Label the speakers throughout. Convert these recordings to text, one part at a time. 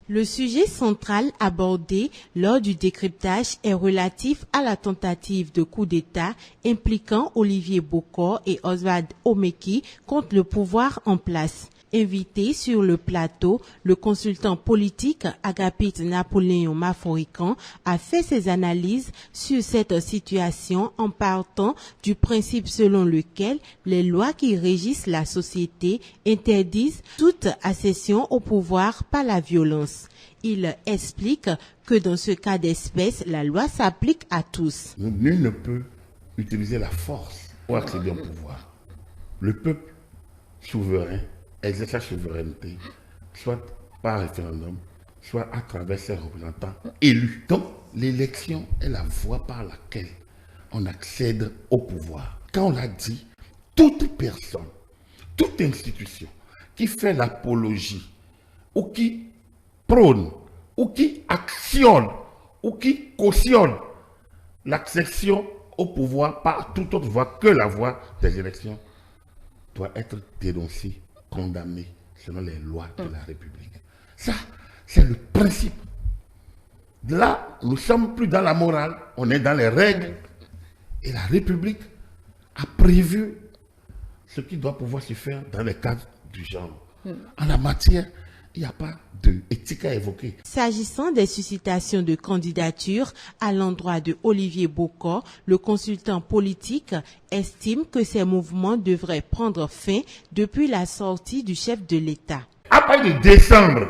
Speaker 1: Le sujet central abordé lors du décryptage est relatif à la tentative de coup d'État impliquant Olivier Bokor et Oswald Omeki contre le pouvoir en place. Invité sur le plateau, le consultant politique Agapit Napoléon Maforican a fait ses analyses sur cette situation en partant du principe selon lequel les lois qui régissent la société interdisent toute accession au pouvoir par la violence. Il explique que dans ce cas d'espèce, la loi s'applique à tous.
Speaker 2: Nul ne peut utiliser la force pour accéder au pouvoir. Le peuple souverain exerce sa souveraineté, soit par référendum, soit à travers ses représentants élus. Donc, l'élection est la voie par laquelle on accède au pouvoir. Quand on l'a dit, toute personne, toute institution qui fait l'apologie ou qui prône ou qui actionne ou qui cautionne l'accession au pouvoir par toute autre voie que la voie des élections doit être dénoncée, condamnée selon les lois de la République. Ça, c'est le principe. Là, nous ne sommes plus dans la morale, on est dans les règles. Et la République a prévu ce qui doit pouvoir se faire dans les cadres du genre. En la matière, il n'y a pas d'éthique à évoquer.
Speaker 1: S'agissant des suscitations de candidatures à l'endroit de Olivier Bokor, le consultant politique estime que ces mouvements devraient prendre fin depuis la sortie du chef de l'État.
Speaker 2: À partir de décembre,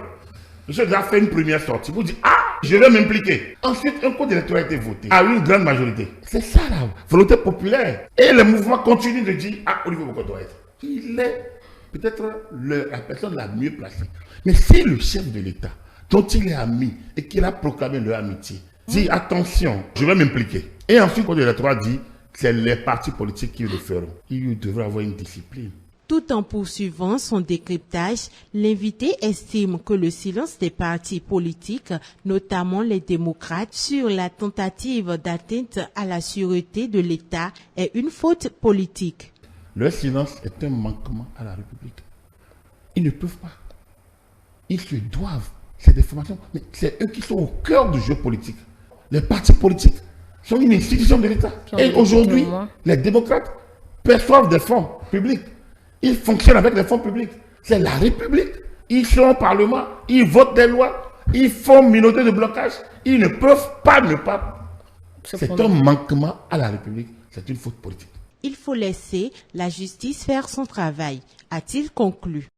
Speaker 2: je dois faire une première sortie. Vous dites, je vais m'impliquer. Ensuite, un code électoral a été voté à une grande majorité. C'est ça la volonté populaire. Et le mouvement continue de dire, Olivier Bokor doit être. Il est peut-être la personne la mieux placée. Mais si le chef de l'État, dont il est ami et qu'il a proclamé leur amitié, dit attention, je vais m'impliquer. Et ensuite, le code électoral dit que c'est les partis politiques qui le feront. Il devrait avoir une discipline.
Speaker 1: Tout en poursuivant son décryptage, l'invité estime que le silence des partis politiques, notamment les démocrates, sur la tentative d'atteinte à la sûreté de l'État est une faute politique.
Speaker 2: Leur silence est un manquement à la République. Ils ne peuvent pas. Ils se doivent. C'est des formations. Mais c'est eux qui sont au cœur du jeu politique. Les partis politiques sont une institution de l'État. Et aujourd'hui, les démocrates perçoivent des fonds publics. Ils fonctionnent avec les fonds publics. C'est la République. Ils sont au Parlement. Ils votent des lois. Ils font minorité de blocage. Ils ne peuvent pas ne pas. C'est un manquement à la République. C'est une faute politique.
Speaker 1: Il faut laisser la justice faire son travail, a-t-il conclu.